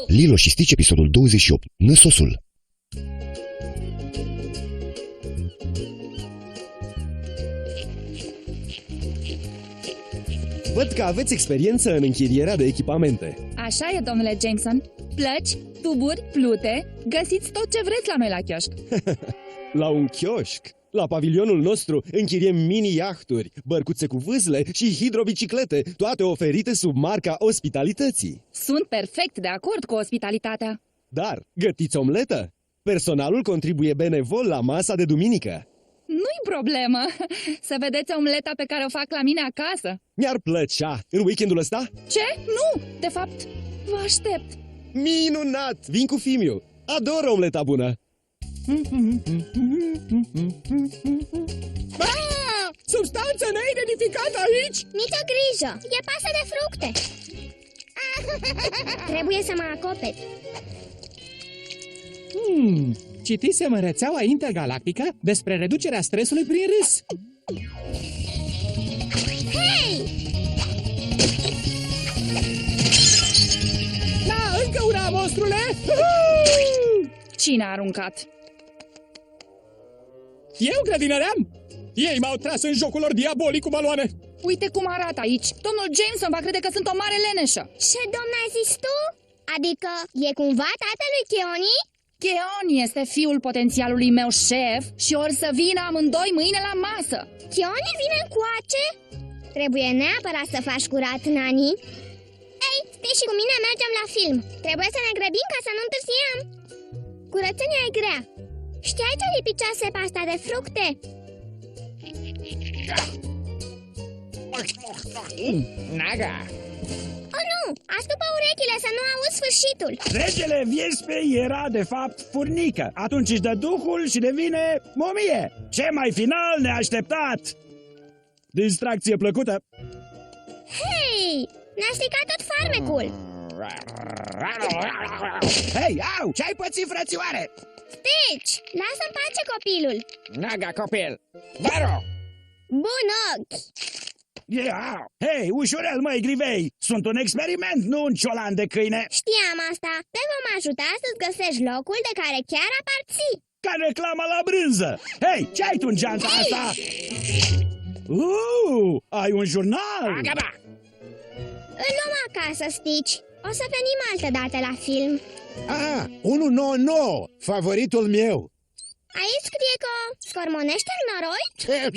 Lilo și Stitch, episodul 28. Năsosul. Văd că aveți experiență în închirierea de echipamente. Așa e, domnule Jameson. Plăci, tuburi, plute, găsiți tot ce vreți la noi la chioșc. La un chioșc. La pavilionul nostru închiriem mini-iahturi, bărcuțe cu vâsle și hidrobiciclete, toate oferite sub marca ospitalității. Sunt perfect de acord cu ospitalitatea. Dar gătiți omletă? Personalul contribuie benevol la masa de duminică. Nu-i problemă. Să vedeți omleta pe care o fac la mine acasă. Mi-ar plăcea în weekendul ăsta? Ce? Nu! De fapt, vă aștept. Minunat! Vin cu Fimiu. Ador omleta bună. Substanță neidentificată aici? Nicio grijă, e pasă de fructe. Trebuie să mă acoperi. Citisem în rețeaua intergalactică despre reducerea stresului prin râs. Hei! Da, încă una, monstrule! Cine a aruncat? Eu grădinăream? Ei m-au tras în jocul lor diabolic cu baloane. Uite cum arată aici. Domnul Jameson va crede că sunt o mare leneșă. Ce domn ai zis tu? Adică e cumva tatălui Keoni? Keoni este fiul potențialului meu șef și or să vină amândoi mâine la masă. Keoni vine încoace? Trebuie neapărat să faci curat, Nani. Ei, Stitch și cu mine mergem la film. Trebuie să ne grăbim ca să nu întârziem. Curățenia e grea. Știai ce lipicease pasta de fructe? Naga! Oh nu! Astupă urechile să nu auzi sfârșitul. Regele Viespei era de fapt furnică. Atunci își dă duhul și devine momie. Ce mai final neașteptat! Distracție plăcută! Hei! Ne-a stricat tot farmecul. Hei, au! Ce-ai pățit, frățioare? Stitch! Lasă în pace copilul. Naga, copil! Varo! Bun ochi! Hei, ușurel, măi, grivei! Sunt un experiment, nu un ciolan de câine! Știam asta. Te vom ajuta să-ți găsești locul de care chiar aparții. Ca reclama la brânză! Hei, ce ai tu în geanta asta? Ai un jurnal? Agaba! Îl luăm acasă, Stitch. O să venim altă dată la film. 199, favoritul meu. Aici scrie că scormonește în noroi?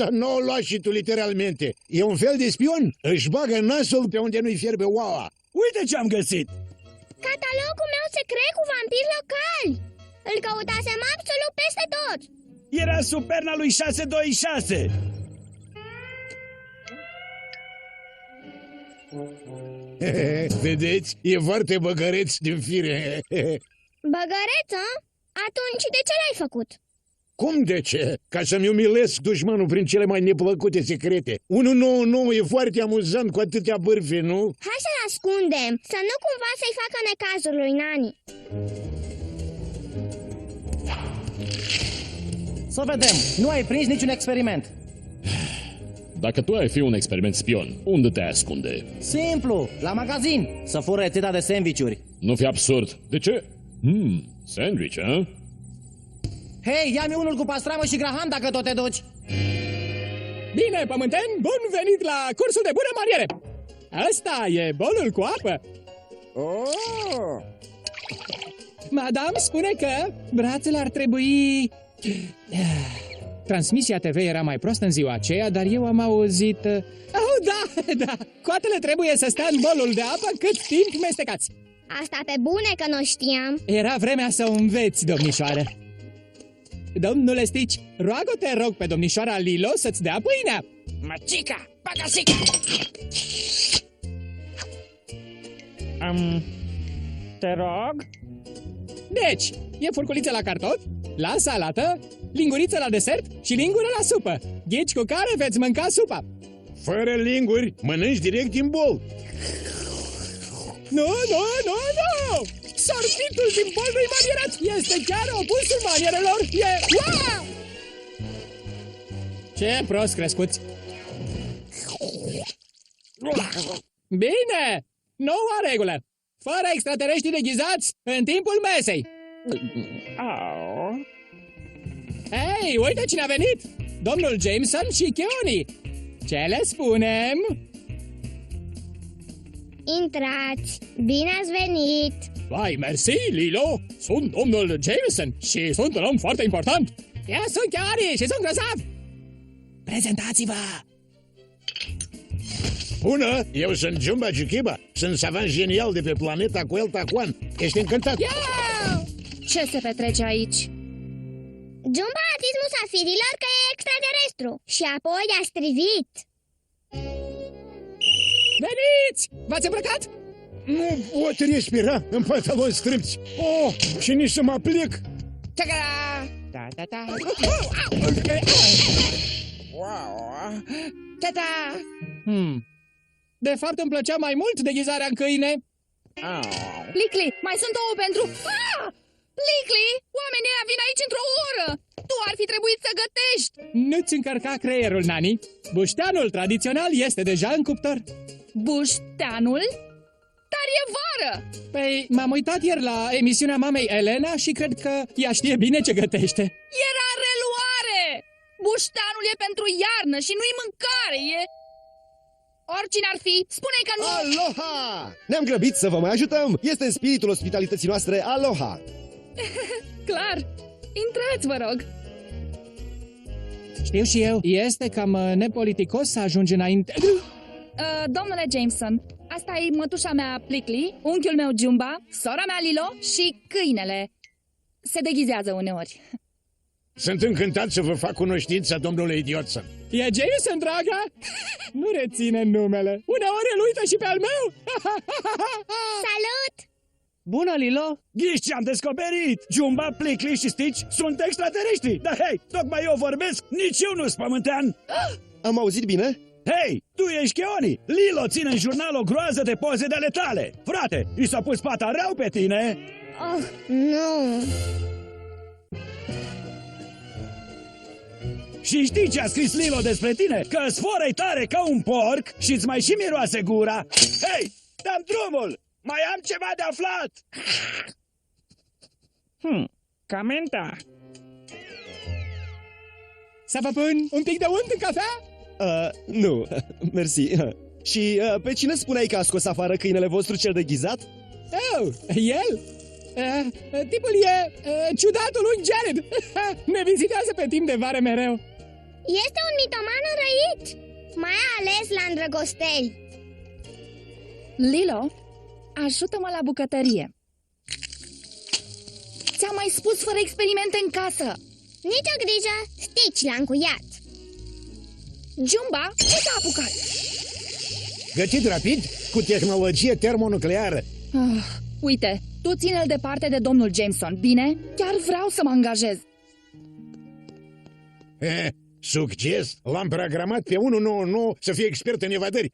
Să nu o lua și tu literalmente. E un fel de spion. Își bagă nasul pe unde nu-i fierbe oaua. Uite ce-am găsit! Catalogul meu secret cu vampiri locali. Îl căutasem absolut peste tot. Era sub perna lui 626. Vedeți? E foarte băgăreț din fire. Băgăreță? Atunci de ce l-ai făcut? Cum de ce? Ca să-mi umilesc dușmanul prin cele mai neplăcute secrete. 199 e foarte amuzant cu atâtea bârfe, nu? Hai să-l ascundem, să nu cumva să-i facă necazul lui Nani. Să vedem, nu ai prins niciun experiment. Dacă tu ai fi un experiment spion, unde te ascunde? Simplu, la magazin, să fură rețeta de sandvișuri. Nu fi absurd. De ce? Sandwich, a? Hei, ia-mi unul cu pastramă și graham dacă tot te duci. Bine, pământeni, bun venit la cursul de bună maniere. Ăsta e bolul cu apă. Madame spune că brațele ar trebui... Transmisia TV era mai proastă în ziua aceea, dar eu am auzit... da! Coatele trebuie să stea în bolul de apă cât timp mestecați. Asta pe bune că nu știam. Era vremea să o înveți, domnișoară. Domnule Stitch, roagă-te rog pe domnișoara Lilo să-ți dea pâinea. Măcica, bagasica! Te rog? Deci, e furculiță la cartofi, la salată, linguriță la desert și lingură la supă. Ghici cu care veți mânca supa. Fără linguri, mănânci direct din bol. Nu! Sorbitul din bol nu-i manierat! Este chiar opusul manierelor! E... Wow! Ce prost crescuți! Bine! Noua regulă! Fără extraterestri deghizați în timpul mesei! Hei, uite cine a venit! Domnul Jameson și Keoni! Ce le spunem? Intrați! Bine ați venit! Vai, mersi, Lilo! Sunt domnul Jameson și sunt un om foarte important! Eu sunt Keoni și sunt grozav! Prezentați-vă! Bună, eu sunt Jumba Jukiba. Sunt savant genial de pe planeta Coel Tacuan. Ești încântat? Ce se petrece aici? Jumba a zis musafirilor că e extraterestru și apoi a strivit. Veniți! V-ați îmbrăcat? Nu pot respira în pantaloni strâmți. Oh, și nici să mă aplic. De fapt îmi plăcea mai mult deghizarea în câine. Plicli, mai sunt două pentru... Plicli, oamenii ăia vin aici într-o oră! Tu ar fi trebuit să gătești! Nu-ți încărca creierul, Nani. Bușteanul tradițional este deja în cuptor. Bușteanul? Dar e vară! Păi, m-am uitat ieri la emisiunea mamei Elena și cred că ea știe bine ce gătește. Era reluare! Bușteanul e pentru iarnă și nu-i mâncare, e... Oricine ar fi, spune că nu... Aloha! Ne-am grăbit să vă mai ajutăm! Este în spiritul ospitalității noastre, aloha! Clar! Intrați, vă rog! Știu și eu, este cam nepoliticos să ajungi înainte... Domnule Jameson, asta e mătușa mea Plicli, unchiul meu Jumba, sora mea Lilo și câinele. Se deghizează uneori. Sunt încântat să vă fac cunoștința, domnule Idiotson. E Jameson, draga? Nu reține numele. Uneori îl uită și pe al meu. Salut! Bună, Lilo! Ghiși ce am descoperit! Jumba, Plicli și Stitch sunt extraterestri! Dar hei, tocmai eu vorbesc, nici eu nu-s pământean! Am auzit bine? Hei, tu ești Keoni! Lilo ține în jurnal o groază de poze de ale tale! Frate, i s-a pus pata rău pe tine? Oh, nu! Și știi ce a scris Lilo despre tine? Că sforă-i tare ca un porc și îți mai și miroase gura! Hei, dăm drumul! Mai am ceva de aflat! Comenta! Să vă pun un pic de unt în cafea? Nu, mersi. Și pe cine spuneai că a scos afară câinele vostru cel deghizat? Oh, el? Tipul e ciudatul lui Jared. Ne vizitează pe timp de vară mereu. Este un mitoman înrăit, mai ales la îndrăgosteli. Lilo, ajută-mă la bucătărie. Ți-am mai spus fără experimente în casă. Nici o grijă, Stitch l-a încuiat. Jumba, ce t-a apucat? Gătit rapid cu tehnologie termonucleară. Uite, tu ține-l departe de domnul Jameson, bine? Chiar vreau să mă angajez. Succes! L-am programat pe 199 să fie expert în evadări.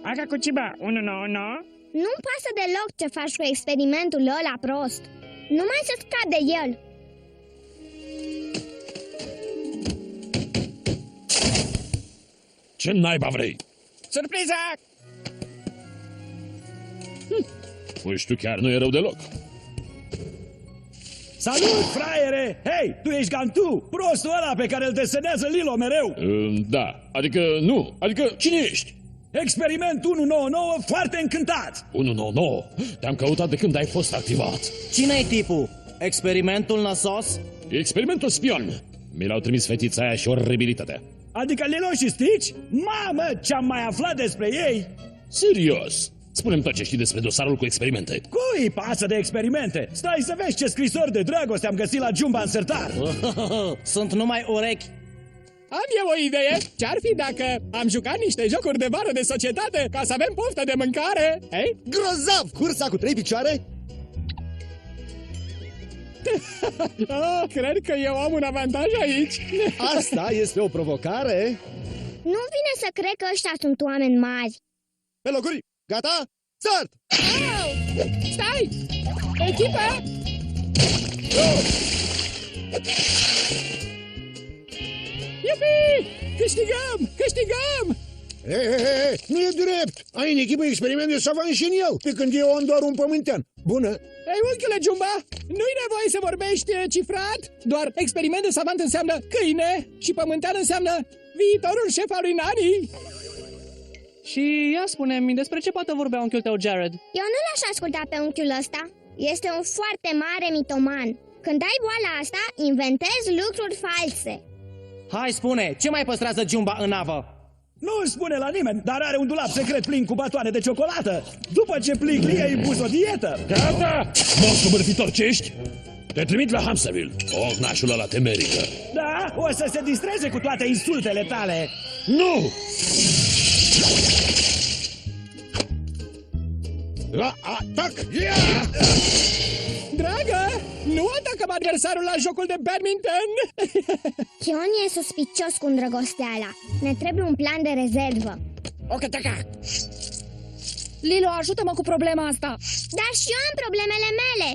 Aga cu ciba, 199? Nu-mi pasă deloc ce faci cu experimentul ăla prost. Numai să scap de el. Ce naiba vrei? Surpriza! Puștiu chiar nu e rău deloc. Salut, fraiere! Hei, tu ești Gantu, prostul ăla pe care îl desenează Lilo mereu! Da, adică nu, adică cine ești? Experiment 199, foarte încântat! 199, te-am căutat de când ai fost activat. Cine-i tipul? Experimentul năsos? E experimentul spion. Mi l-au trimis fetița aia și orribilitatea. Adică Lilo și Stitch? Mamă, ce-am mai aflat despre ei! Serios? Spune-mi tot ce știi despre dosarul cu experimente. Cui pasă de experimente? Stai să vezi ce scrisori de dragoste am găsit la Jumba în sertar! Sunt numai urechi. Am eu o idee. Ce-ar fi dacă am jucat niște jocuri de vară de societate ca să avem poftă de mâncare? Ei? Grozav! Cursa cu 3 picioare? Cred că eu am un avantaj aici. Asta este o provocare. Nu vine să cred că ăștia sunt oameni mari. Pe locuri, gata? Start! Stai! Echipă! Iupi! Câștigăm! Câștigăm! Nu e drept! Ai în echipă experiment de savan și în el, pe când eu am doar un pământean. Bună! Ei, unchiule Jumba, nu-i nevoie să vorbești cifrat, doar experiment de savant înseamnă câine și pământean înseamnă viitorul șef al lui Nani. Și ia spune-mi, despre ce poate vorbea unchiul tău Jared? Eu nu l-aș asculta pe unchiul ăsta. Este un foarte mare mitoman. Când ai boala asta, inventezi lucruri false. Hai, spune, ce mai păstrează Jumba în navă? Nu îl spune la nimeni, dar are un dulap secret plin cu batoane de ciocolată. După ce Plickly a impus o dietă. Gata! Monstru bărfitor ce ești? Te trimit la Hamsterville. Ocnașul ăla te merită. Da, o să se distreze cu toate insultele tale. Nu! La atac! Dragă, nu atacăm adversarul la jocul de badminton. Chion e suspicios cu îndrăgosteala. Ne trebuie un plan de rezervă. Lilo, ajută-mă cu problema asta. Dar și eu am problemele mele.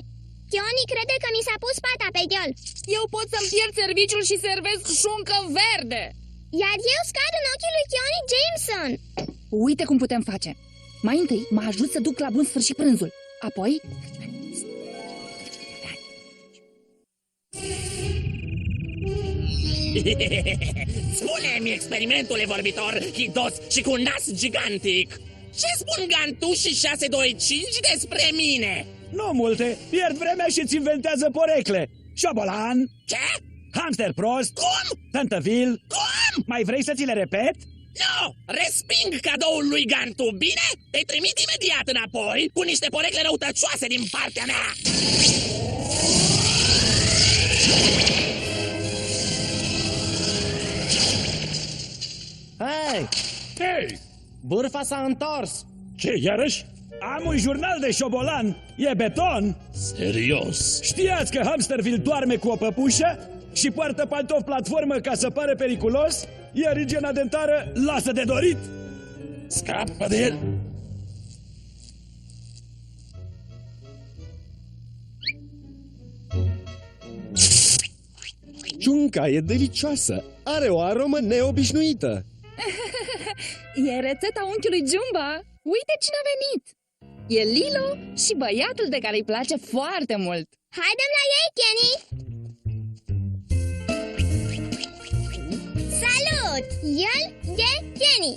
Chioni crede că mi s-a pus pata pe el. Eu pot să-mi pierd serviciul și servesc șuncă verde. Iar eu scad în ochii lui Chioni Jameson. Uite cum putem face. Mai întâi mă ajut să duc la bun sfârșit prânzul. Apoi... Spune-mi, experimentule vorbitor, hidos și cu nas gigantic, ce spun Gantuș și 625 despre mine? Nu multe, pierd vremea și îți inventează porecle. Șobolan. Ce? Hamster prost. Cum? Tântăvil. Cum? Mai vrei să ți le repet? Nu! Resping cadoul lui Gantu, bine? Te trimit imediat înapoi cu niște porecle răutăcioase din partea mea! Hei, Hei! bârfa s-a întors. Ce, iarăși? Am un jurnal de șobolan. E beton. Serios? Știați că Hamsterville doarme cu o păpușă și poartă pantofi platformă ca să pare periculos, iar igiena dentară lasă de dorit? Scapă de el! Ciunca e delicioasă. Are o aromă neobișnuită. E rețeta unchiului Jumba. Uite cine a venit. E Lilo și băiatul de care îi place foarte mult. Haidem la ei, Kenny! Salut! El e Kenny.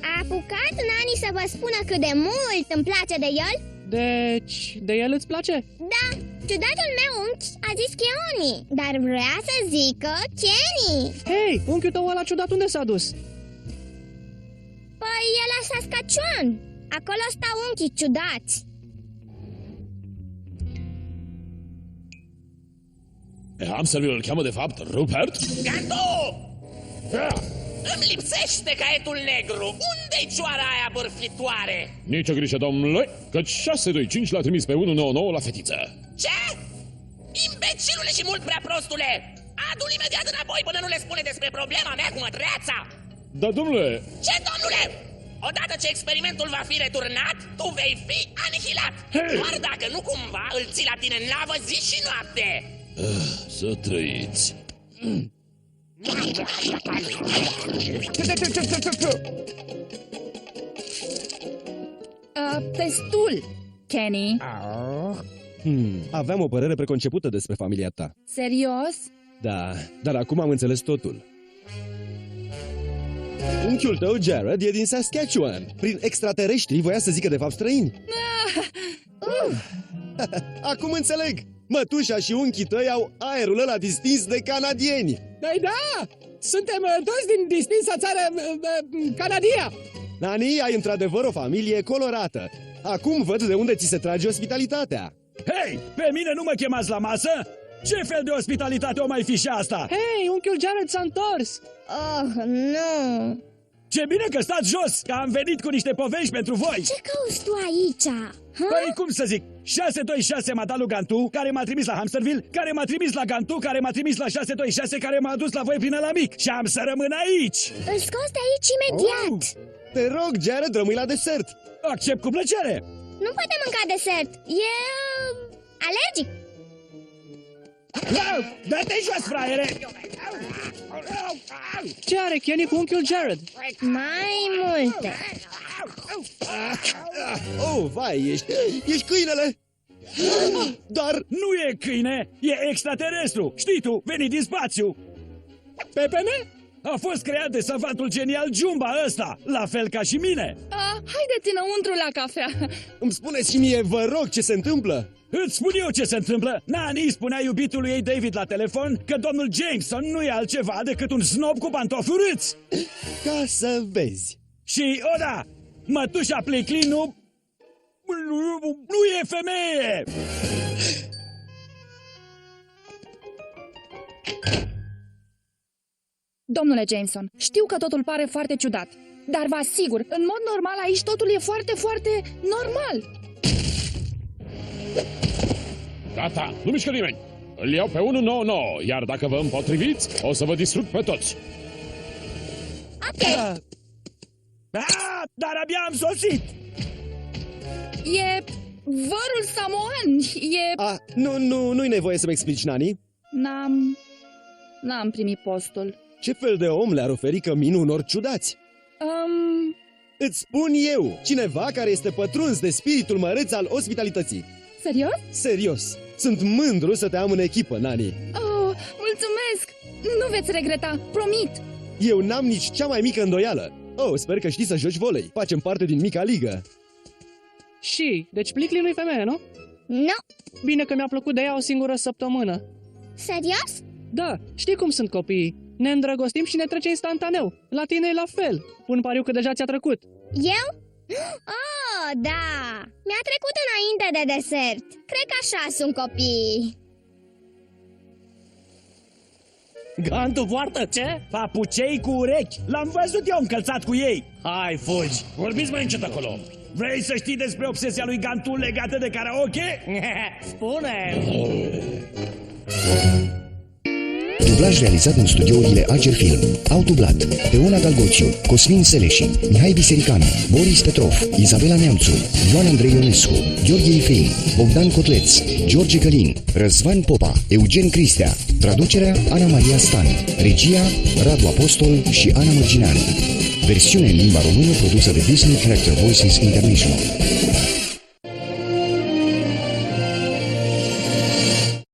A apucat Nani să vă spună cât de mult îmi place de el? Deci, de el îți place? Da, ciudatul meu unchi a zis Keoni, dar vrea să zică Kenny. Hei, unchiul tău ăla ciudat unde s-a dus? Păi e la Saskatchewan. Acolo stau unchii ciudați. Pe Hamsterville îl cheamă de fapt Rupert? Gantu! Da. Îmi lipsește caietul negru. Unde-i cioara aia bârfitoare? Nici o grijă, domnule, căci 625 l-a trimis pe 199 la fetiță. Ce? Imbecilule și mult prea prostule! Adu-l imediat înapoi până nu le spune despre problema mea cu mătreața! Da, domnule... Ce, domnule? Odată ce experimentul va fi returnat, tu vei fi anihilat! Hey! Doar dacă nu cumva îl ții la tine în lavă zi și noapte! Să trăiți. Destul, Kenny. Aveam o părere preconcepută despre familia ta. Serios? Da, dar acum am înțeles totul. Unchiul tău, Jared, e din Saskatchewan. Prin extraterestri voia să zică de fapt străini. Acum înțeleg. Mătușa și unchii tăi au aerul ăla distins de canadieni. Da, Suntem toți din distinsa țară Canadia. Nani, ai într-adevăr o familie colorată. Acum văd de unde ți se trage ospitalitatea. Hei, pe mine nu mă chemați la masă? Ce fel de ospitalitate o mai fi și asta? Hei, unchiul Jared s-a întors! Oh, nu! Ce bine că stați jos, că am venit cu niște povești pentru voi! Ce cauți tu aici? Ha? Păi, cum să zic, 626 m-a dat lui Gantu, care m-a trimis la Hamsterville, care m-a trimis la Gantu, care m-a trimis la 626, care m-a dus la voi prin la mic. Și am să rămân aici! Îl scoți de aici imediat! Te rog, Jared, rămâi la desert. Accept cu plăcere! Nu poate mânca desert, e alergic. Dă-te jos, fraiere! Ce are Kenny cu unchiul Jared? Mai multe. Oh, vai, ești câinele. Dar Nu e câine, e extraterestru! Știi tu, venit din spațiu! Pepene? A fost creat de săvatul genial Jumba ăsta, la fel ca și mine! Haideți înăuntru la cafea. îmi spuneți și mie, vă rog, ce se întâmplă? Îți spun eu ce se întâmplă! Nani spunea iubitului ei David la telefon că domnul Jameson nu e altceva decât un snob cu pantofi urâți! Ca să vezi. Și, o da, mătușa Plicli nu e femeie! Domnule Jameson, știu că totul pare foarte ciudat, dar vă asigur, în mod normal aici totul e foarte, foarte normal. Gata, nu mișcă nimeni. Îl iau pe 199, iar dacă vă împotriviți, o să vă distrug pe toți. Dar abia am sosit! E vărul samoan, Nu-i nevoie să-mi explici, Nani. N-am primit postul. Ce fel de om le-ar oferi căminul unor ciudați? Îți spun eu, cineva care este pătruns de spiritul măreț al ospitalității. Serios? Serios, sunt mândru să te am în echipă, Nani. Oh, mulțumesc! Nu veți regreta, promit! Eu n-am nici cea mai mică îndoială. Oh, sper că știi să joci volei. Facem parte din mica ligă. Și, deci Plicli nu-i femeie, nu? Nu. Bine că mi-a plăcut de ea o singură săptămână. Serios? Da, știi cum sunt copiii. Ne îndrăgostim și ne trece instantaneu. La tine e la fel. Pun pariu că deja ți-a trecut. Eu? Oh, da! Mi-a trecut înainte de desert. Cred că așa sunt copiii. Gantu poartă ce? Papucei cu urechi! L-am văzut eu încălțat cu ei! Hai, fugi! Vorbiți mai încet acolo. Vrei să știi despre obsesia lui Gantu legată de karaoke? Spune! Dublaj realizat în studiourile Ager Film. Autoblat, Teona Galgoțiu, Cosmin Seleși, Mihai Bisericanu, Boris Petrov, Izabela Neamțu, Ioan Andrei Ionescu, Gheorghe Ifei, Bogdan Cotleț, George Călin, Răzvan Popa, Eugen Cristea. Traducerea Ana Maria Stan. Regia Radu Apostol și Ana Mărgineanu. Versiune în limba română produsă de Disney Character Voices International.